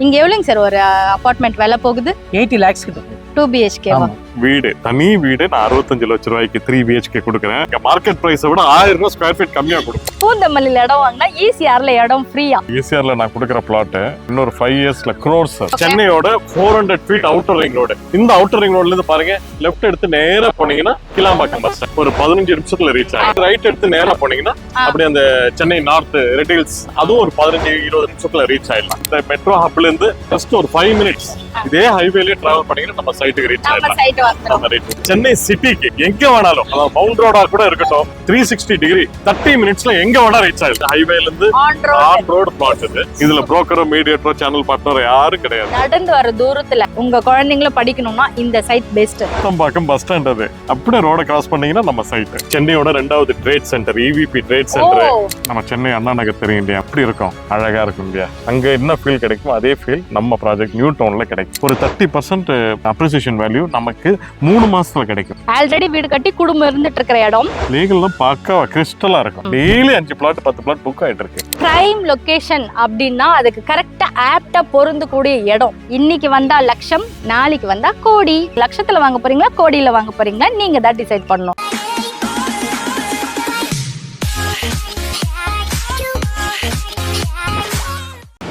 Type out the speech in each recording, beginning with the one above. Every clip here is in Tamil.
இங்க எவ்வளவுங்க சார் ஒரு அபார்ட்மெண்ட் விலை போகுது? 80 lakhs கிட்ட 2 BHK வீடு தனி வீடு நான் 65 லட்சம் ரூபாய்க்கு 3 BHK கொடுக்குறேன். மார்க்கெட் பிரைஸை விட 1000 ரூபாய் ஸ்கொயர் ஃபீட் கம்மியா கொடுக்கும். பூந்தமல்லியில இடம் வாங்கினா ECRல இடம் ஃப்ரீயா? ECRல நான் கொடுக்குற பிளாட் இன்னொரு 5 இயர்ஸ்ல crores. சென்னையோட 400 ஃபீட் அவுட்டர் ரிங் ரோடு. இந்த அவுட்டர் ரிங் ரோட்ல இருந்து பாருங்க, லெஃப்ட் எடுத்து நேரா போனீங்கன்னா கிளாம்பாக்கம் பஸ் ஸ்டாண்ட் ஒரு 15 நிமிஷத்துல ரீச் ஆகும். ரைட் எடுத்து நேரா போனீங்கன்னா அப்படியே அந்த சென்னை நார்த் ரெட் ஹில்ஸ் அதுவும் ஒரு 15-20 நிமிஷத்துல ரீச் ஆயிடலாம். இந்த மெட்ரோ ஹப்ல இருந்து ஜஸ்ட் ஒரு 5 மினிட்ஸ் இதே ஹைவேலயே டிராவல் பண்ணீங்கன்னா நம்ம சைட்டுக்கு ரீச் ஆயிடலாம். சென்னை சிட்டிக்கு எங்க வேணாலும், அதாவது மவுண்ட் ரோடா கூட இருக்கட்டும், 360 டிகிரி 30 மினிட்ஸ்ல எங்க வேணா ரீச் ஆயிடும். ஹைவேல இருந்து ஆன் ரோடு பிளாட் இது. இதுல புரோக்கரோ மீடியேட்டரோ சேனல் பார்ட்னரோ யாரும் கிடையாது. நடந்து வர தூரத்துல உங்க குழந்தைங்களை படிக்கணும்னா இந்த சைட் பெஸ்ட். பாக்கம் பஸ் ஸ்டாண்ட் அது அப்படியே ரோட கிராஸ் பண்ணீங்கன்னா நம்ம சைட். சென்னையோட 2வது trade centre EVP trade centre. நம்ம சென்னை அண்ணா நகர் தெரியும் இல்லையா, அப்படி இருக்கும், அழகா இருக்கும் இல்லையா. அங்க என்ன ஃபீல் கிடைக்கும் அதே ஃபீல் நம்ம ப்ராஜெக்ட் நியூ டவுன்ல கிடைக்கும். ஒரு 30% அப்ரிசியேஷன் வேல்யூ நமக்கு 3 மாசத்துல கிடைக்கும். ஆல்ரெடி வீடு கட்டி குடும்பம் இருந்துட்டு இருக்கிற இடம். லீகல்லாம் பக்காவா கிறிஸ்டலா இருக்கும். டெய்லி 5 பிளாட் 10 பிளாட் புக் ஆயிட்டு இருக்கு. பிரைம் லொகேஷன் அப்படின்னா அதுக்கு கரெக்டா ஆப்டா பொருந்தக்கூடிய இடம். இன்னைக்கு வந்தா லட்சம், நாளைக்கு வந்தா கோடி. லட்சத்துல வாங்க போறீங்களா கோடியில வாங்க போறீங்களா நீங்க தான் டிசைட் பண்ணணும்.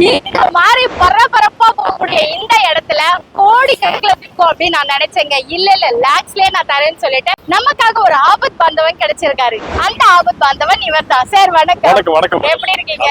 இந்த மாதிரி பரபரப்பா போகக்கூடிய இந்த இடத்துல கோடி கணக்குல விற்கும் அப்படின்னு நான் நினைச்சேங்க. இல்ல லாக்ஸ்லயே நான் தரேன்னு சொல்லிட்டு நமக்காக ஒரு ஆபத் பாந்தவன் கிடைச்சிருக்காரு. அந்த ஆபத் பாந்தவன் இவர் தான். சார் வணக்கம். வணக்கம். எப்படி இருக்கீங்க?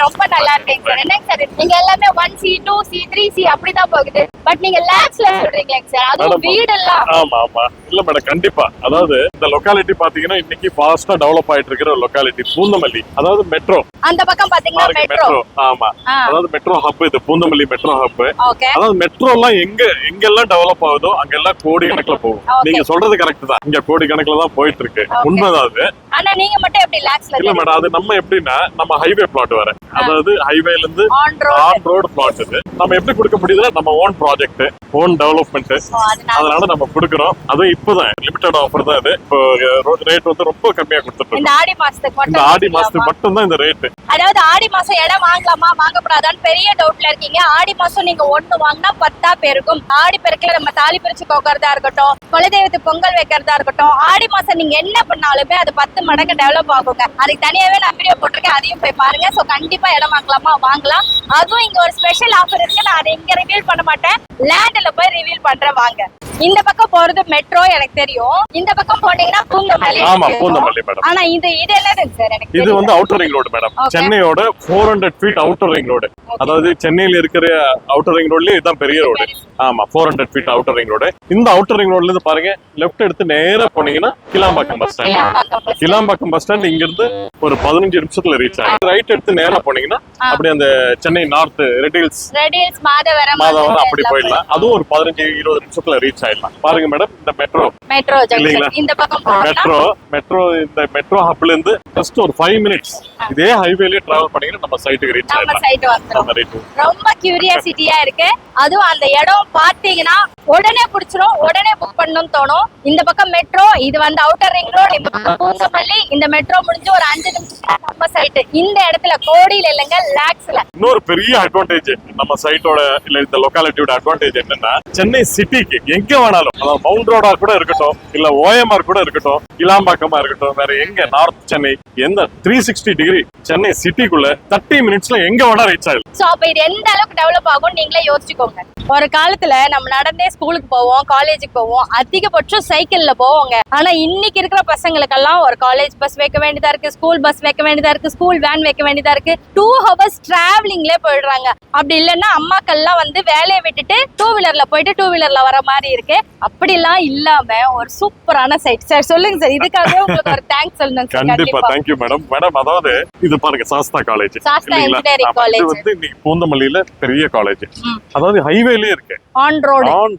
ரொம்ப நல்லா இருக்கீங்க சார். என்னங்க சார் நீங்க எல்லாமே 1C 2C 3C அப்படிதான் போகுது, பட் நீங்க லாக்ஸ்ல சொல்றீங்க சார், அதுவும் வீடெல்லாம். ஆமா ஆமா இல்ல மேடம், கண்டிப்பா. அதாவது இந்த லொகாலிட்டி பாத்தீங்கன்னா இன்னைக்கு ஃபாஸ்டா டெவலப் ஆயிட்டு இருக்கிற ஒரு லொகாலிட்டி பூந்தமல்லி. அதாவது மெட்ரோ அந்த பக்கம் பாத்தீங்கன்னா மெட்ரோ. ஆமா, அதாவது மெட்ரோ ஹப் இது பூந்தமல்லி மெட்ரோ ஹப். ஓகே. அதாவது மெட்ரோ எல்லாம் எங்கெல்லாம் டெவலப் ஆகுதோ அங்கெல்லாம் கோடி கணக்குல போகும். நீங்க சொல்றது கரெக்ட் தான், இங்க கோடி கணக்குல தான் போயிட்டு இருக்கு. உண்மைதான் அது. ஆனா நீங்க மட்டும் எப்படி லாக்ஸ்ல? இல்ல மேடம், அது நம்ம எப்படின்னா நம்ம ஹைவே பிளாட் வர, அதாவது ஹைவேல இருந்து ஆன் ரோடு பிளாட் இது. நம்ம எப்படி கொடுக்க முடியுதுன்னா நம்ம ஓன் ப்ராஜெக்ட், ஓன் டெவலப்மெண்ட், அதனால நம்ம கொடுக்குறோம். அதுவும் இப்பதான் லிமிடெட் ஆஃபர் தான் இது. இப்போ ரேட் வந்து ரொம்ப கம்மியா கொடுத்துட்டு இந்த ஆடி மாசத்துக்கு மட்டும். இந்த ஆடி மாசத்துக்கு மட்டும் தான் இந்த ரேட். அதாவது ஆடி மாசம் இடம் வாங்கலாமா வாங்கக்கூடாதான்னு பெரிய டவுட்ல இருக்கீங்க. ஆடி மாசம் நீங்க 1 வாங்கினா 10 பெருக்கும். ஆடி பெருக்கல நம்ம தாலி பிரிச்சு கோக்கறதா இருக்கட்டும், குலதெய்வத்துக்கு பொங்கல் வைக்கிறதா இருக்கட்டும், ஆடி மாசம் நீங்க என்ன பண்ணாலுமே அது 10 மடங்கு டெவலப் ஆகுங்க. அதுக்கு தனியாவே நான் வீடியோ போட்டிருக்கேன், அதையும் போய் பாருங்க. சோ கண்டிப்பா இடம் வாங்கலாமா வாங்கலாம். அதுவும் இங்க ஒரு ஸ்பெஷல் ஆஃபர் இருக்கு, நான் அதை இங்க ரிவீல் பண்ண மாட்டேன், லேண்ட்ல போய் ரிவீல் பண்றேன் வாங்க. இந்த பக்கம் போறது மெட்ரோ எனக்கு தெரியும், இந்த பக்கம் போனீங்கன்னா பூந்தமல்லி. ஆமா பூந்தமல்லி மேடம். ஆனா இது என்னது சார்? எனக்கு இது வந்து அவுட்டர் ரிங் ரோடு மேடம். சென்னையோட 400 ஃபீட் அவுட்டர் ரிங் ரோடு. அதாவது சென்னையில இருக்கிற அவுட்டர் ரிங் ரோட்லயே இதுதான் பெரிய ரோடு. ஆமா, 400 ஃபீட் அவுட்டர் ரிங் ரோடு. இந்த அவுட்டர் ரிங் ரோட்ல இருந்து பாருங்க, லெஃப்ட் எடுத்து நேரா போனீங்கன்னா Kilambakkam bus stand. Kilambakkam bus stand இங்க இருந்து ஒரு 15 நிமிஷத்துல ரீச் ஆகும். ரைட் எடுத்து நேரா போனீங்கன்னா அப்படியே அந்த Chennai north red hills Madhavaram அப்படி போயிடலாம். அதுவும் ஒரு 15-20 நிமிஷத்துல ரீச் ஆயிடலாம். பாருங்க மேடம், இந்த மெட்ரோ இந்த பக்கம் மெட்ரோ இந்த மெட்ரோ ஹப்ல இருந்து ஜஸ்ட் ஒரு 5 மினிட்ஸ் இதே ஹைவேலயே டிராவல் பண்ணீங்கன்னா நம்ம சைட்டுக்கு ரீச் ஆயிடலாம். ரொம்ப கியூரியாசிட்டியா இருக்கு. அதுவும் அந்த இடம் பாத்தீங்கன்னா உடனே பிடிச்சிரும், உடனே புக் பண்ணணும்னு தோணும். இந்த பக்கம் மெட்ரோ, இது வந்து அவுட்டர் ரிங் ரோடு, இந்த பக்கம் பூந்தமல்லி. இந்த மெட்ரோ முடிஞ்சு ஒரு 5 நிமிஷம் நம்ம சைட். இந்த இடத்துல கோடியில இல்லங்க லாக்ஸ்ல. இன்னொரு பெரிய அட்வான்டேஜ் நம்ம சைட்டோட இல்ல இந்த லொகாலிட்டியோட அட்வான்டேஜ் என்னன்னா, சென்னை சிட்டிக்கு எங்க வேணாலும், அதாவது மவுண்ட் ரோடா கூட இருக்கட்டும், இல்ல OMR கூட இருக்கட்டும், கிளாம்பாக்கமா இருக்கட்டும், வேற எங்க நார்த் சென்னை எந்த 360 டிகிரி சென்னை சிட்டிக்குள்ள 30 மினிட்ஸ்ல எங்க வேணா ரீச் ஆயிடும். சோ அப்ப இது எந்த அளவுக்கு டெவலப் ஆகும் நீங்களே யோசிச்சுக்கோங்க. ஒரு காலத்துல நம்ம நடந்தே ஸ்கூலுக்கு போவோம், காலேஜுக்கு போவோம், அதிகபட்சம் சைக்கிள்ல போவோங்க. ஆனா இன்னைக்கு இருக்கிற பசங்களுக்கெல்லாம் ஒரு காலேஜ் பஸ் வைக்க வேண்டியதா இருக்கு, ஸ்கூல் பஸ் வைக்க வேண்டியதா இருக்கு, ஸ்கூல் வேன் வைக்க வேண்டியதா இருக்கு. 2 hours டிராவலிங்லேயே போயிடுறாங்க. அப்படி இல்லைன்னா அம்மாக்கள்லாம் வந்து வேலையை விட்டுட்டு 2 வீலர்ல போயிட்டு 2 வீலர்ல வர மாதிரி இருக்கு. அப்படிலாம் இல்லாம ஒரு சூப்பரான சைட். சார் சொல்லுங்க சார், இதுக்காகவே உங்களுக்கு ஒரு தேங்க்ஸ் சொல்லணும். கண்டிப்பா தேங்க்யூ மேடம். மேடம் அதாவது இது பாருங்க, Sastha college. Sastha engineering college இது வந்து இன்னைக்கு பூந்தமல்லியில பெரிய காலேஜ். அதாவது ஹைவேலயே இருக்கு, ஆன்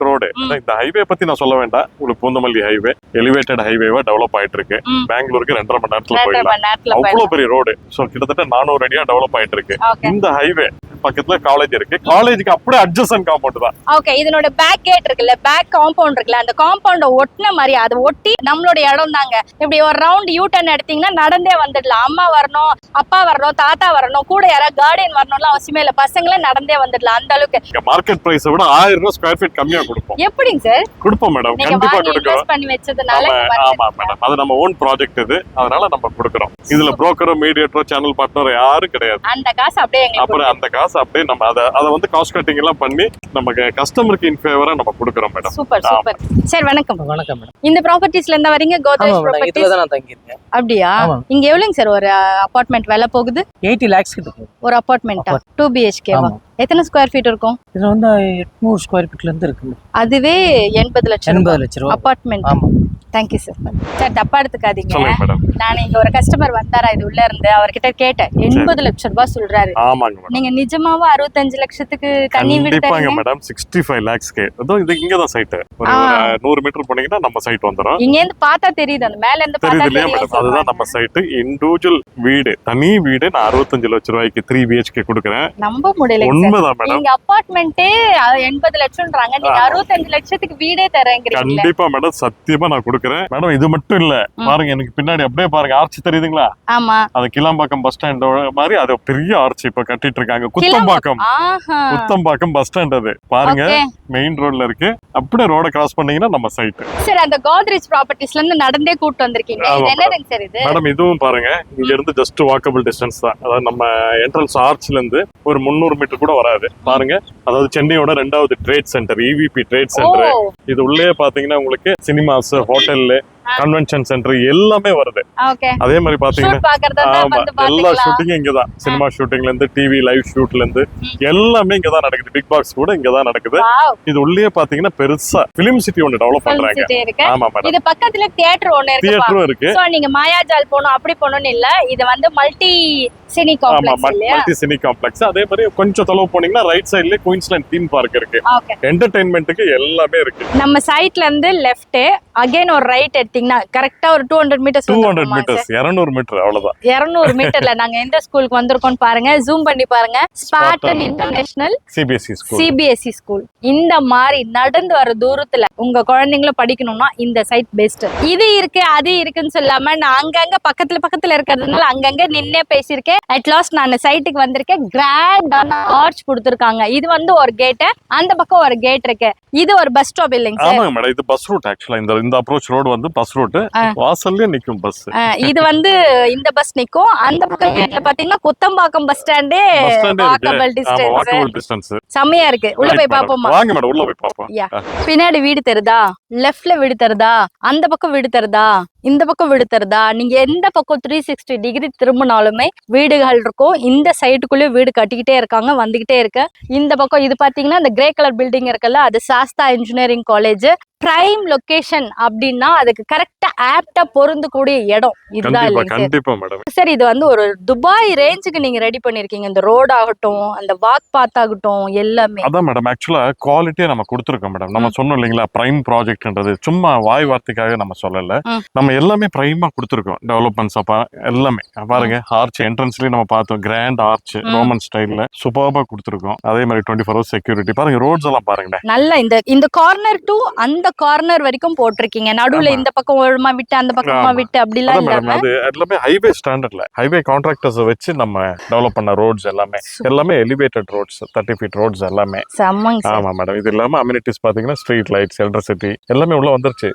ரோடு. இந்த ஹைவே பத்தி நான் சொல்ல வேண்டாம், உங்களுக்கு பூந்தமல்லி ஹைவே எலிவேட்டட் ஹைவேவா டெவலப் ஆயிட்டு இருக்கு. பெங்களூருக்கு 2.5 மணி நேரத்துல போயிடலாம். அவ்வளவு பெரிய ரோடு. சோ கிட்டத்தட்ட 400 அடியா டெவலப் ஆயிட்டு இருக்கு. இந்த ஹைவே பக்கத்துல காலேஜ் இருக்கு. காலேஜுக்கு அப்படியே அட்ஜசன்ட் காம்பவுண்ட் தான். ஓகே, இதனோட பேக் கேட் இருக்குல்ல, பேக் காம்பவுண்ட் இருக்குல்ல, அந்த காம்பவுண்ட ஒட்டின மாதிரி அதை ஒட்டி நம்மளோட இடம் தாங்க. இப்படி ஒரு ரவுண்ட் யூ டர்ன் எடுத்தீங்கன்னா நடந்தே வந்துடலாம். அம்மா வரணும், அப்பா வரணும், தாத்தா வரணும், கூட யாராவது கார்டியன் வரணும்லாம் அவசியமே இல்ல. பசங்களே நடந்தே வந்துடலாம். அந்த அளவுக்கு மார்க்கெட் பிரைஸை விட 1000 ரூபாய் ஸ்கொயர் ஃபீட் கம்மியா கொடுப்போம். எப்படிங்க சார்? கொடுப்போம் மேடம், நீங்க கண்டிப்பா வாங்கி கொடுக்கிறோம். இன்வெஸ்ட் பண்ணி வச்சதுனால ஆமா மேடம், அது நம்ம ஓன் ப்ராஜெக்ட் இது, அதனால நம்ம கொடுக்கிறோம். இதுல புரோக்கரோ மீடியேட்டரோ சேனல் பார்ட்னரோ யாரும் கிடையாது. அந்த காசு அப்படியே எங்களுக்கு அப்புறம் அந்த காசு அப்படியே நம்ம அதை வந்து காஸ்ட் கட்டிங் எல்லாம் பண்ணி நமக்கு கஸ்டமருக்கு இன் ஃபேவரா நம்ம கொடுக்கிறோம் மேடம். Super super. சார் வணக்கம். வணக்கம் மேடம். இந்த ப்ராப்பர்ட்டிஸ்ல இருந்தா வரீங்க? கோத்ரேஜ் ப்ராப்பர்ட்டிஸ். இதுல தான் நான் தங்கி இருக்கேன். அப்படியா? இங்க எவ்வளவுங்க சார் ஒரு அபார்ட்மெண்ட் விலை போகுது? 80 lakhs கிட்ட போகுது. ஒரு அபார்ட்மெண்டா? 2 BHK வா? எத்தனை ஸ்கொயர் ஃபீட் இருக்கும்? இது வந்து 800 ஸ்கொயர் ஃபீட்ல இருந்து இருக்கு. அதுவே 80 லட்சம். 80 லட்சம் ரூபாய் அபார்ட்மெண்ட். ஆமா. Thank you sir. சார் தப்பா எடுத்துக்காதீங்க. சொல்லுங்க மேடம். நான் இங்க ஒரு கஸ்டமர் வந்தாரா இது உள்ள இருந்து, அவர்கிட்ட கேட்டேன். 80 லட்சம் ரூபாய் சொல்றாரு. ஆமாங்க மேடம். நீங்க நிஜமாவா 65 லட்சத்துக்கு தண்ணி விட்டு கண்டிப்பாங்க தரீங்க? மேடம். 65 lakhsக்கு அதோ இது இங்க தான் சைட். ஒரு 100 மீட்டர் போனீங்கன்னா நம்ம சைட் வந்துரும். இங்க இருந்து பார்த்தா தெரியுது, அந்த மேல இருந்து பார்த்தா தெரியுது இல்லையா மேடம்? அதுதான் நம்ம சைட். இண்டிவிஜுவல் வீடு, தனி வீடு. நான் 65 லட்சம் ரூபாய்க்கு 3 BHK கொடுக்குறேன். நம்ப முடியல. உண்மைதான் மேடம். நீங்க அபார்ட்மெண்ட்டே 80 லட்சம்ன்றாங்க, நீங்க 65 லட்சத்துக்கு வீடே தரேங்கிறீங்க. கண்டிப்பா மேடம், சத்தியமா நான் கொடுக்குறேன் மேடம். இது மட்டும் இல்ல, பாருங்க எனக்கு பின்னாடி அப்படியே பாருங்க ஆர்ச் தெரியுதுங்களா? ஆமா. அது கிளாம்பாக்கம் பஸ் ஸ்டாண்ட் மாதிரி அது பெரிய ஆர்ச் இப்ப கட்டிட்டு இருக்காங்க. குத்தம்பாக்கம், ஆஹா. குத்தம்பாக்கம் பஸ் ஸ்டாண்ட் அது பாருங்க, Okay. மெயின் ரோட்ல இருக்கு. அப்படியே ரோட கிராஸ் பண்ணீங்கன்னா நம்ம சைட். சார் அந்த கோத்ரேஜ் ப்ராப்பர்ட்டிஸ்ல இருந்து நடந்தே கூட்டு வந்திருக்கீங்க. இது என்னதுங்க சார் இது? மேடம் இதுவும் பாருங்க, இங்க இருந்து ஜஸ்ட் வாக்கபிள் டிஸ்டன்ஸ் தான். அதாவது நம்ம என்ட்ரன்ஸ் ஆர்ச்ல இருந்து ஒரு 300 மீட்டர் கூட வராது. பாருங்க, அதாவது சென்னையோட 2வது trade centre, EVP trade centre. இது உள்ளே பாத்தீங்கன்னா உங்களுக்கு சினிமாஸ், ஹோட்டல், கன்வென்ஷன் சென்டர் எல்லாமே வருது. ஓகே. அதே மாதிரி பாத்தீங்கன்னா ஆமா, எல்லா பாத்தீங்களா? ஷூட்டிங்கும் இங்கதான். சினிமா ஷூட்டிங்ல இருந்து டிவி லைவ் ஷூட்ல இருந்து எல்லாமே இங்கதான் நடக்குது. பிக் பாக்ஸ் கூட இங்கதான் நடக்குது. Wow. இது உள்ளே பாத்தீங்கன்னா பெருசா பிலிம் சிட்டி ஒன்னு டெவலப் பண்றாங்க. ஆமா மேடம். இது பக்கத்துல தியேட்டர் ஒன்னு இருக்கு. தியேட்டரும் இருக்கு. சோ நீங்க மாயாஜால் போணும் அப்படி போணும்னு இல்ல, இது வந்து மல்டி சினி காம்ப்ளெக்ஸ் இல்லையா? Multi cine complex. அதே மாதிரி கொஞ்சம் தொலைவு போனீங்கன்னா ரைட் சைடுல குயின்ஸ்லாண்ட் தீம் பார்க் இருக்கு. ஓகே. என்டர்டெயின்மெண்ட்டுக்கு எல்லாமே இருக்கு. நம்ம சைட்ல இருந்து லெஃப்ட் அகைன் ஒரு ரைட் எடுத்தீங்கன்னா கரெக்ட்டா ஒரு 200 மீட்டர்ஸ் 200 மீட்டர்ஸ் 200 மீட்டர் அவ்வளவுதான். 200 மீட்டர்ல நாங்க எந்த ஸ்கூலுக்கு வந்திருக்கோம் பாருங்க, ஜூம் பண்ணி பாருங்க. Spartan international CBSE school. CBSE school. இந்த மாதிரி நடந்து வர தூரத்துல உங்க குழந்தைங்களும் படிக்கணும்னா இந்த சைட் பெஸ்ட். இது இருக்கு அது இருக்குன்னு சொல்லாம நான் அங்கங்க பக்கத்துல இருக்கிறதுனால அங்கங்க நின்னே பேசியிருக்கேன். அட் லாஸ்ட் நான் சைட்டுக்கு வந்திருக்கேன். கிராண்டான ஆர்ச் கொடுத்திருக்காங்க. இது வந்து ஒரு கேட், அந்த பக்கம் ஒரு கேட் இருக்கு. இது ஒரு பஸ் ஸ்டாப் இல்லைங்க சார்? ஆமாங்க மேடம், இது பஸ் ரூட். ஆக்சுவலா இந்த அப்ரோச் ரோடு வந்து பஸ் ரூட். வாசல்ல நிக்கும் பஸ். இது வந்து இந்த பஸ் நிக்கும். அந்த பக்கம் கேட்ல பாத்தீங்கன்னா குத்தம்பாக்கம் பஸ் ஸ்டாண்டே வாக்கபிள் டிஸ்டன்ஸ். செமையா இருக்கு. உள்ள போய் பாப்போமா? வாங்க மேடம், உள்ள போய் பாப்போம். பின்னாடி வீடு தருதா, லெஃப்ட்ல வீடு தருதா, அந்த பக்கம் வீடு தருதா, இந்த பக்கம் வீடு தருதா, நீங்க எந்த பக்கம் 360 டிகிரி திரும்பினாலுமே வீடுகள் இருக்கும். இந்த சைட்டுக்குள்ளே வீடு கட்டிக்கிட்டே இருக்காங்க, வந்துகிட்டே இருக்கு. இந்த பக்கம் இது பாத்தீங்கன்னா இந்த கிரே கலர் பில்டிங் இருக்குல்ல, அது Sastha engineering college. Prime location அப்படின்னா அதுக்கு கரெக்டா ஆப்டா பொருந்தக்கூடிய இடம் இதுதான் இல்லைங்க சார்? கண்டிப்பா மேடம். சார் இது வந்து ஒரு துபாய் ரேஞ்சுக்கு நீங்க ரெடி பண்ணிருக்கீங்க. இந்த ரோட் ஆகட்டும், அந்த வாக் பாத் ஆகட்டும், எல்லாமே. அதான் மேடம், ஆக்சுவலா குவாலிட்டியா நம்ம கொடுத்துருக்கோம் மேடம். நம்ம சொன்னோம் இல்லைங்களா, பிரைம் ப்ராஜெக்ட்ன்றது சும்மா வாய் வார்த்தைக்காக நம்ம சொல்லல. நம்ம எல்லாமே பிரைமா கொடுத்துருக்கோம். டெவலப்மெண்ட்ஸ் எல்லாமே பாருங்க. ஆர்ச் என்ட்ரன்ஸ்லயும் நம்ம பார்த்தோம், கிராண்ட் ஆர்ச் ரோமன் ஸ்டைல்ல சூப்பர்பா கொடுத்துருக்கோம். அதே மாதிரி 24 hours செக்யூரிட்டி. பாருங்க ரோட்ஸ் எல்லாம் பாருங்க. நல்ல இந்த கார்னர் டு அந்த கார்னர் வரைக்கும் போட்டிருக்கீங்க. நடுவுல இந்த பக்கம் ஓரமா விட்டு அந்த பக்கமா விட்டு அப்படி எல்லாம் இல்லாம அது எல்லாமே ஹைவே ஸ்டாண்டர்ட்ல, ஹைவே கான்ட்ராக்டர்ஸ் வச்சு நம்ம டெவலப் பண்ண ரோட்ஸ் எல்லாமே எலிவேட்டட் ரோட்ஸ், 30 feet ரோட்ஸ் எல்லாமே. ஆமா மேடம். இது இல்லாம அம்யூனிட்டிஸ் பாத்தீங்கன்னா ஸ்ட்ரீட் லைட்ஸ், எலக்ட்ரிசிட்டி எல்லாமே உள்ள வந்துருச்சு.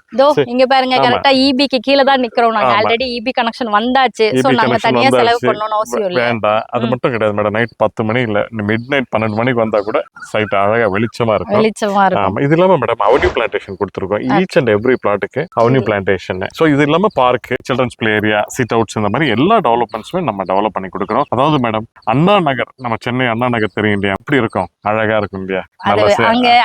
இங்க பாருங்க, கரெக்டா EB-க்கு கீழ தான் நிக்கிறோம் நாங்க. ஆல்ரெடி EB கனெக்ஷன் வந்தாச்சு. சோ நம்ம தனியா செலவு பண்ணனும் அவசியம் இல்ல. வேண்டாம், அது மட்டும் கிடையாது மேடம். நைட் 10 மணி இல்ல மிட் நைட் 12 மணிக்கு வந்தா கூட சைட் அழகா வெளிச்சமா இருக்கும். ஆமா. இது இல்லாம மேடம் அவென்யூ பிளான்டேஷன் கொடுத்துருக்கோம். ஈச் அண்ட் எவ்ரி பிளாட்டுக்கு அவென்யூ பிளான்டேஷன். சோ இது இல்லாம park, children's play area, sit outs, இந்த மாதிரி எல்லா டெவலப்மெண்ட்ஸுமே நம்ம டெவலப் பண்ணி கொடுக்குறோம். அதாவது மேடம் அண்ணா நகர், நம்ம சென்னை அண்ணா நகர் தெரியும் இல்லையா, அப்படி இருக்கும், அழகா இருக்கும் இல்லையா?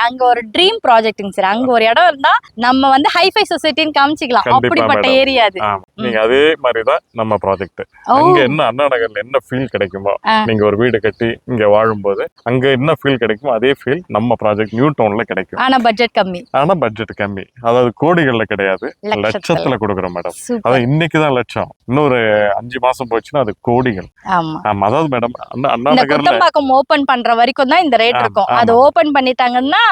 அங்க ஒரு ட்ரீம் ப்ராஜெக்ட்ங்க சார். அங்க ஒரு இடம் இருந்தா நம்ம வந்து ஹைஃபை சொசைட்டின்னு காமிச்சிக்கலாம். அப்படிப்பட்ட ஏரியா அது. ஆமா நீங்க அதே மாதிரிதான் நம்ம ப்ராஜெக்ட். அங்க என்ன அண்ணா நகர்ல என்ன ஃபீல் கிடைக்குமோ, நீங்க ஒரு வீடு கட்டி இங்க வாழும்போது அங்க என்ன ஃபீல் கிடைக்குமோ அதே ஃபீல் நம்ம ப்ராஜெக்ட் நியூ டவுன்ல கிடைக்கும். ஆனா பட்ஜெட் கம்மி. அதாவது கோடிகள்ல கிடையாது, லட்சத்துல கொடுக்குறோம் மேடம். அதான் இன்னைக்குதான் லட்சம், இன்னொரு 5 மாசம் போச்சுன்னா அது கோடிகள். ஆமா அதாவது மேடம் அண்ணா நகர்ல குத்தம்பாக்கம் ஓபன் பண்ற வரைக்கும் தான் இந்த ரேட் இருக்கும். அது ஓபன் பண்ணிட்டாங்கன்னா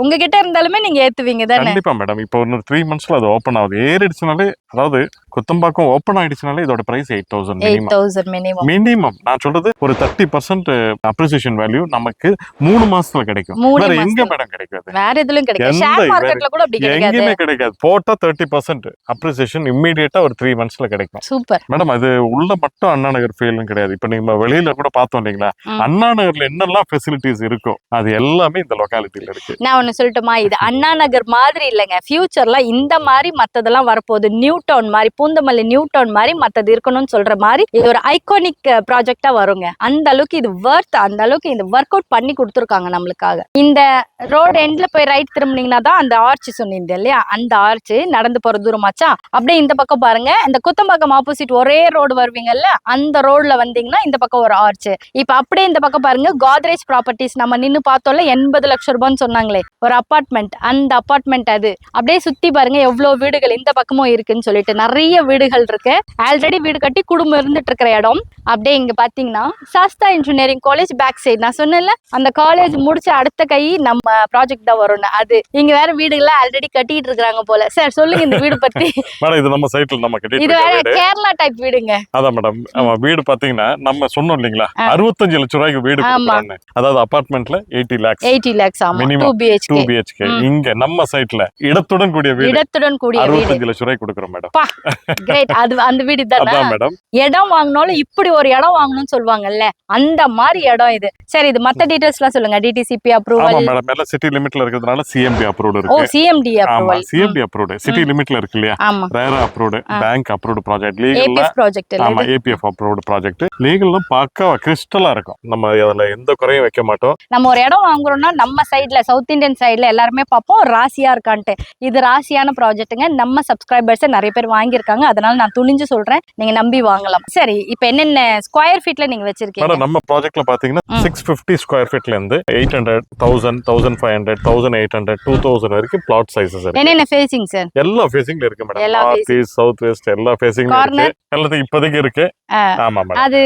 உங்ககிட்ட இருந்தாலுமே நீங்க ஏத்துவீங்க தானே? கண்டிப்பா மேடம். இப்போ ஒரு 3 monthsல அது ஓபன் ஆகுது. ஏறிடுச்சுனாலே, அதாவது குத்தம்பாக்கம் ஓபன் ஆயிடுச்சுனாலே இதோட பிரைஸ் 8,000 மினிமம். நான் சொல்றது ஒரு 30% அப்ரிசியேஷன் வேல்யூ நமக்கு 3 மாசத்துல கிடைக்கும். வேற எங்க மேடம் கிடைக்காது? வேற எதுலயும் கிடைக்காது. ஷேர் மார்க்கெட்ல கூட அப்படி கிடைக்காது. எங்கேயுமே கிடைக்காது. போட்டா 30% அப்ரிசியேஷன் இமிடியேட்டா ஒரு 3 monthsல கிடைக்கும். Super madam. அது உள்ள மட்டும் அண்ணா நகர் ஃபீலும் கிடையாது. இப்ப நீங்க வெளியில கூட பார்த்தோம் இல்லைங்களா, அண்ணா நகர்ல என்னெல்லாம் ஃபெசிலிட்டிஸ் இருக்கோ அது எல்லாமே இந்த லொகாலிட்டில இருக்கு. நான் ஒண்ணு சொல்லட்டுமா, இது அண்ணா நகர் மாதிரி இல்லைங்க. ஃபியூச்சர்ல இந்த மாதிரி மத்ததெல்லாம் வரப்போகுது. நியூ டவுன் மாதிரி, பூந்தமல்லி நியூ டவுன் மாதிரி மத்தது இருக்கணும்னு சொல்ற மாதிரி இது ஒரு ஐகானிக் ப்ராஜெக்டா வருங்க. அந்த அளவுக்கு இது வர்த், அந்த அளவுக்கு இந்த ஒர்க் அவுட் பண்ணி கொடுத்துருக்காங்க நம்மளுக்காக. இந்த ரோடு எண்ட்ல போய் ரைட் திரும்பினீங்கன்னா தான் அந்த ஆர்ச் சொன்னீங்க இல்லையா, அந்த ஆர்ச் நடந்து போற தூரமாச்சா. அப்படியே இந்த பக்கம் பாருங்க, இந்த குத்தம்பாக்கம் ஆப்போசிட் ஒரே ரோடு வருவீங்கல்ல, அந்த ரோட்ல வந்தீங்கன்னா இந்த பக்கம் ஒரு ஆர்ச். இப்ப அப்படியே இந்த பக்கம் பாருங்க, கோத்ரேஜ் ப்ராப்பர்ட்டிஸ் நம்ம நின்னு பார்த்தோம்ல, 80 லட்சம் ரூபான்னு சொன்னாங்களே ஒரு அபார்ட்மெண்ட், அந்த அபார்ட்மெண்ட் அது. அப்படியே சுத்தி பாருங்க எவ்வளவு வீடுகள் இந்த பக்கமும் இருக்குன்னு சொல்லிட்டு நிறைய வீடுகள் இருக்கு. ஆல்ரெடி வீடு கட்டி குடும்பம் இருந்துட்டு இருக்கிற இடம். அப்படியே இங்க பாத்தீங்கன்னா Sastha engineering college back side, நான் சொன்னேன்ல அந்த காலேஜ் முடிச்ச அடுத்த கை நம்ம ப்ராஜெக்ட் தான் வரும்னு. அது இங்க வேற வீடுகள்லாம் ஆல்ரெடி கட்டிட்டு இருக்காங்க போல. சார் சொல்லுங்க இந்த வீடு பத்தி. மேடம் இது நம்ம சைட்ல நம்ம கட்டிட்டு இது வேற கேரளா டைப் வீடுங்க. அதான் மேடம். வீடு பாத்தீங்கன்னா நம்ம சொன்னோம் இல்லீங்களா 65 லட்சம் ரூபாய்க்கு வீடு கொடுக்குறாங்க. அதாவது அபார்ட்மெண்ட்ல 80 lakhs ஆமா, மினிமம் 2 BHK. இங்க நம்ம சைட்ல இடத்துடன் கூடிய வீடு 65 லட்சம் ரூபாய்க்கு கொடுக்குறோம் மேடம். கிரேட். அது அந்த வீடு தானே மேடம். இடம் வாங்கினாலும் இப்படி ஒரு இடம் வாங்கணும்னு சொல்லுவாங்கல்ல, அந்த மாதிரி இடம் இது. சரி, இது மத்த டீடைல்ஸ்லாம் சொல்லுங்க. DTCP approval. ஆமா மேடம், எல்லாம் சிட்டி லிமிட்ல இருக்கிறதுனால சிஎம்டி அப்ரூவ்ட் இருக்கு. Oh, CMD approval. CMD approved city லிமிட்ல இருக்கு இல்லையா, RERA approved, bank approved project, legal project. ஆமா, ஏபிஎஃப் அப்ரூவ்ட் ப்ராஜெக்ட். லீகல்ல பக்காவா கிறிஸ்டலா இருக்கும். நம்ம அதுல எந்த குறையும் வைக்க மாட்டோம். நம்ம ஒரு இடம் வாங்குறோம்னா நம்ம சைடுல, சவுத் இந்தியன் சைடுல எல்லாருமே பார்ப்போம் ராசியா இருக்கான்ட்டு. இது ராசியான ப்ராஜெக்ட்டுங்க. நம்ம சப்ஸ்கிரைபர்ஸ் நிறைய பேர் வாங்கியிருக்காங்க, அதனால நான் துணிஞ்சு சொல்றேன், நீங்க நம்பி வாங்கலாம். சரி, இப்போ என்னென்ன ஸ்கொயர் ஃபீட்ல நீங்க வச்சிருக்கீங்க? நம்ம ப்ராஜெக்ட்ல பாத்தீங்கன்னா 650 ஸ்கொயர் ஃபீட்ல இருந்து 800, 1000, 1500, 1800, 2000 வரைக்கும் பிளாட் சைஸஸ் இருக்கு. என்னென்ன ஃபேசிங் சார்? எல்லா ஃபேசிங்ல இருக்கு madam. North east, south west எல்லா ஃபேசிங்ல இருக்கு. எல்லாத்தையும் இப்போதைக்கு இருக்கு. ஆமா மேடம். அது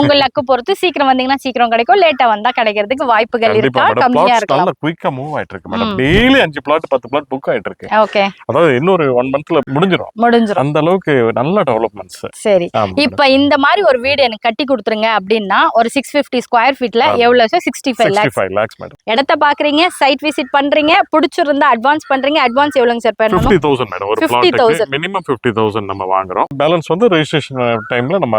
உங்க லக்கு பொறுத்து. சீக்கிரம் வந்தீங்கன்னா சீக்கிரம் கிடைக்கும், லேட்டா வந்தா கிடைக்கிறதுக்கு வாய்ப்புகள் இருக்கா? கம்மியா இருக்கலாம். நல்லா குயிக்கா மூவ் ஆயிட்டு இருக்கு madam. Daily 5 flat 10 flat book ஆயிட்டு இருக்கு. ஓகே, அதாவது இன்னொரு 1 monthல முடிஞ்சிரும். அந்த அளவுக்கு நல்ல டெவலப்மெண்ட்ஸ். சரி, இப்போ இந்த மாதிரி ஒரு வீடு எனக்கு கட்டி கொடுத்துருங்க அப்படின்னா ஒரு 650 ஸ்கொயர் ஃபீட்ல எவ்வளவு சார்? 65 lakhs madam. இடத்த பாக்குறீங்க, சைட் விசிட் பண்றீங்க, பிடிச்சிருந்தா அட்வான்ஸ் பண்றீங்க. அட்வான்ஸ் எவ்வளவுங்க சார்? 50,000 மேடம். ஒரு பிளாட்டுக்கு மினிமம் 50,000 நம்ம வாங்குறோம். பேலன்ஸ் வந்து ரெஜிஸ்ட்ரேஷன் டைம்ல நம்ம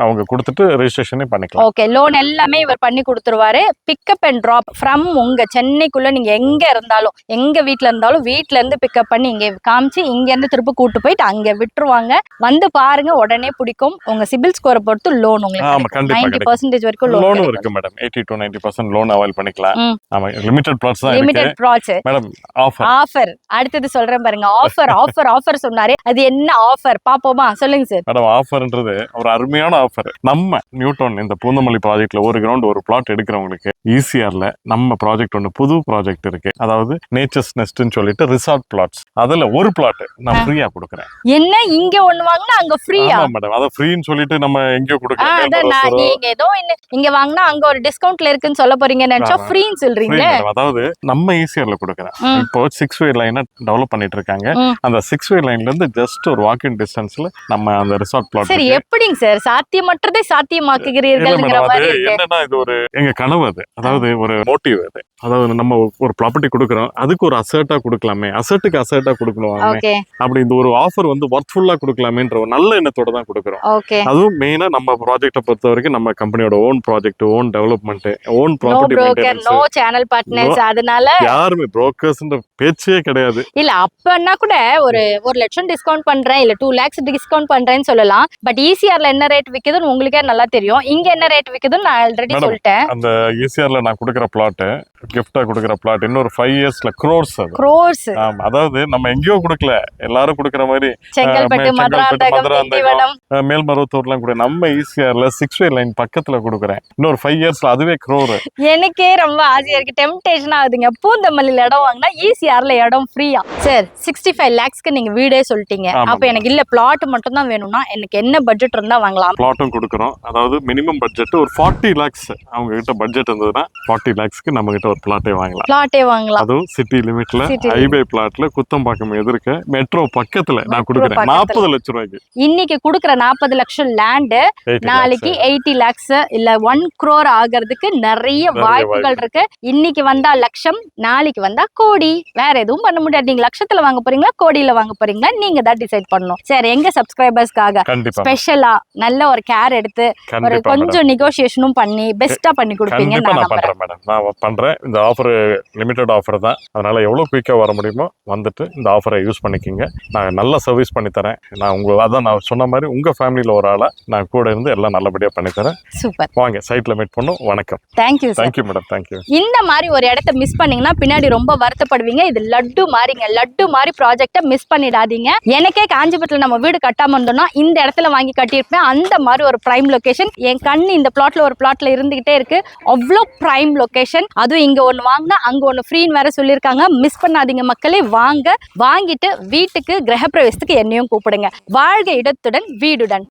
அவங்க கொடுத்துட்டு ரெஜிஸ்ட்ரேஷனே பண்ணிக்கலாம். ஓகே, லோன் எல்லாமே இவர் பண்ணி கொடுத்துருவாரு. பிக்கப் அண்ட் டிராப் ஃப்ரம் உங்க சென்னைக்குள்ள நீங்க எங்க இருந்தாலும், எங்க வீட்ல இருந்தாலும் வீட்ல இருந்து பிக்கப் பண்ணி இங்க காமிச்சு இங்க இருந்து திருப்பி கூட்டு போயிட்டு அங்க விட்டுருவாங்க. வந்து பாருங்க, உடனே பிடிக்கும். உங்க சிபில் ஸ்கோரை பொறுத்து லோன் உங்களுக்கு 90% வரைக்கும் லோன் இருக்கு மேடம். 80 to 90% லோன் அவைல் பண்ணிக்கலாம். ஆமா, லிமிட்டட் பிளாட்ஸ் தான் இருக்கு. Limited plots madam. ஆஃபர் அடுத்து சொல்றேன் பாருங்க. ஆஃபர் சொன்னாரு, அது என்ன ஆஃபர் பாப்போமா? சொல்லுங்க சார். மேடம், ஆஃபர்ன்றது ஒரு அருமையான ஆஃபர். நம்ம நியூ டவுன் இந்த பூந்தமல்லி ப்ராஜெக்ட்ல ஒரு கிரவுண்ட் ஒரு பிளாட் எடுக்கிறவங்களுக்கு ஈசிஆர்ல நம்ம ப்ராஜெக்ட் ஒன்று புது ப்ராஜெக்ட் இருக்கு. அதாவது நேச்சர்ஸ் நெஸ்ட்னு சொல்லிட்டு ரிசார்ட் பிளாட்ஸ். அதுல ஒரு பிளாட் நான் ஃப்ரீயா கொடுக்குறேன். என்ன, இங்க ஒண்ணு வாங்கினா அங்க ஃப்ரீயா? மேடம், அத ஃப்ரீன்னு சொல்லிட்டு நம்ம எங்கேயோ கொடுக்குறோம். நீங்க ஏதோ இங்க வாங்கினா அங்க ஒரு டிஸ்கவுண்ட்ல இருக்குன்னு சொல்ல போறீங்கன்னு நினைச்சா ஃப்ரீன்னு சொல்றீங்களே. அதாவது நம்ம ஈசிஆர்ல கொடுக்குறேன். இப்போ 6-way லைனை டெவலப் பண்ணிட்டு இருக்காங்க. அந்த 6-way லைன்ல இருந்து ஜஸ்ட் ஒரு வாக்கிங் டிஸ்டன்ஸ்ல நம்ம அந்த ரிசார்ட் பிளாட். சரி, எப்படிங்க சார் சாத்தியமற்றதை சாத்தியமாக்குகிறீர்கள்ங்கிற மாதிரி இருக்கு. என்னன்னா இது ஒரு எங்க கனவு. அது அதாவது ஒரு மோட்டிவ். அது அதாவது நம்ம ஒரு ப்ராப்பர்ட்டி கொடுக்குறோம், அதுக்கு ஒரு அசர்ட்டா கொடுக்கலாமே, அசர்ட்டுக்கு அசர்ட்டா கொடுக்கணும் அப்படி இந்த ஒரு ஆஃபர் வந்து ஒர்த்ஃபுல்லா கொடுக்கலாமேன்ற ஒரு நல்ல எண்ணத்தோட தான் கொடுக்குறோம். அதுவும் மெயினா நம்ம ப்ராஜெக்ட்டை பொறுத்த வரைக்கும் நம்ம கம்பெனியோட own project, own development, own property maintenance, no channel partners. அதனால யாருமே புரோக்கர்ஸ்ன்ற பேச்சே கிடையாது. இல்ல அப்பன்னா கூட ஒரு 1 லட்சம் டிஸ்கவுண்ட் பண்றேன், இல்ல 2 lakhs டிஸ்கவுண்ட் பண்றேன்னு சொல்லலாம். பட் ஈசிஆர்ல என்ன ரேட் விக்குதுன்னு உங்களுக்கே நல்லா தெரியும். இங்க என்ன ரேட் விக்குதுன்னு நான் ஆல்ரெடி சொல்லிட்டேன். அந்த ஈசிஆர்ல நான் கொடுக்குற பிளாட், கிஃப்டா கொடுக்குற பிளாட் இன்னொரு 5 yearsல crores. crores. அதாவது நம்ம எங்கேயோ கொடுக்கல, எல்லாரும் கொடுக்குற மாதிரி செங்கல்பட்டு, மதுராந்தகம், திண்டிவனம். மேல்மருவத்தூர்லாம் கூட நம்ம ஈசிஆர்ல 6-way லைன் பக்கத்துல கொடுக்குறேன். இன்னொரு 5 இயர்ஸ்ல அதுவே crore. எனக்கே ரொம்ப ஆசையா இருக்கு, டெம்டேஷன் ஆகுதுங்க. பூந்தமல்லியில இடம் வாங்கினா ஈசிஆர்ல இடம் ஃப்ரீயா. சார் 65 lakhsக்கு நீங்க வீடே சொல்லிட்டீங்க. ஆமாம். அப்ப எனக்கு இல்ல பிளாட் மட்டும் தான் வேணும்னா எனக்கு என்ன பட்ஜெட் இருந்தா வாங்கலாம்? பிளாட்டும் கொடுக்குறோம். அதாவது மினிமம் பட்ஜெட் ஒரு 40 lakhs அவங்க கிட்ட பட்ஜெட் இருந்ததுன்னா 40 lakhsக்கு நம்ம கிட்ட ஒரு பிளாட்டே வாங்கலாம். பிளாட்டே வாங்கலாம். அதுவும் சிட்டி லிமிட்ல City ஹைவே பிளாட்ல குத்தம்பாக்கம் எதிர்க்க மெட்ரோ பக்கத்துல நான் Metro கொடுக்குறேன். பக்கத்துல. 40 லட்சம் ரூபாய்க்கு இன்னைக்கு குடுக்குற 40 லட்சம் லேண்ட் 80 நாளைக்கு lakhs. 80 lakhs இல்ல 1 crore ஆகிறதுக்கு நிறைய வாய்ப்புகள் இருக்கு. இன்னைக்கு வந்தா லட்சம், நாளைக்கு வந்தா கோடி. வேற எதுவும் பண்ண முடியாது. நீங்க லட்சத்துல வாங்க போறீங்களா கோடியில வாங்க போறீங்களா நீங்க தான் டிசைட் பண்ணணும். சரி, எங்க சப்ஸ்கிரைபர்ஸ்க்காக கண்டிப்பா ஸ்பெஷலா நல்ல ஒரு கேர் எடுத்து ஒரு கண்டிப்பா மேடம். கொஞ்சம் நெகோசியேஷனும் பண்ணி பெஸ்டா பண்ணி கொடுப்பீங்க கண்டிப்பா நான் நான் நம்புறேன். பண்றேன் மேடம். நான் பண்றேன். இந்த ஆஃபர் லிமிடெட் ஆஃபர் தான். அதனால எவ்வளவு குயிக்கா வர முடியுமோ வந்துட்டு இந்த ஆஃபரை யூஸ் பண்ணிக்கிங்க. நான் நல்ல சர்வீஸ் பண்ணி தரேன். அதான் நான் சொன்ன மாதிரி உங்க ஃபேமிலியில ஒரு ஆளா நான் கூட இருந்து எல்லாம் நல்லபடியா பண்ணி தரேன். சூப்பர், வாங்க சைட்ல மீட் பண்ணும். வணக்கம். Thank you sir. Thank you madam. Thank you. இந்த மாதிரி ஒரு இடத்த மிஸ் பண்ணீங்கன்னா பின்னாடி ரொம்ப வருத்தப்படுவீங்க. இது லட்டு மாதிரிங்க, லட்டு மாதிரி ப்ராஜெக்ட மிஸ் பண்ணிடாதீங்க. எனக்கே காஞ்சிபுரத்துல நம்ம வீடு கட்டாம இருந்தோம்னா இந்த இடத்துல வாங்கி கட்டியிருப்பேன். அந்த மாதிரி ஒரு பிரைம் லொகேஷன். என் கண்ணு இந்த பிளாட்ல ஒரு பிளாட்ல இருந்துகிட்டே இருக்கு. அவ்வளோ பிரைம் லொகேஷன். அதுவும் இங்க ஒண்ணு வாங்கினா அங்க ஒண்ணு ஃப்ரீன்னு வேற சொல்லியிருக்காங்க. மிஸ் பண்ணாதீங்க மக்களே. வாங்கிட்டு வீட்டுக்கு கிரகப்பிரவேசத்துக்கு என்னையும் கூப்பிடுங்க. வாழ்க இடத்துடன் வீடுடன்.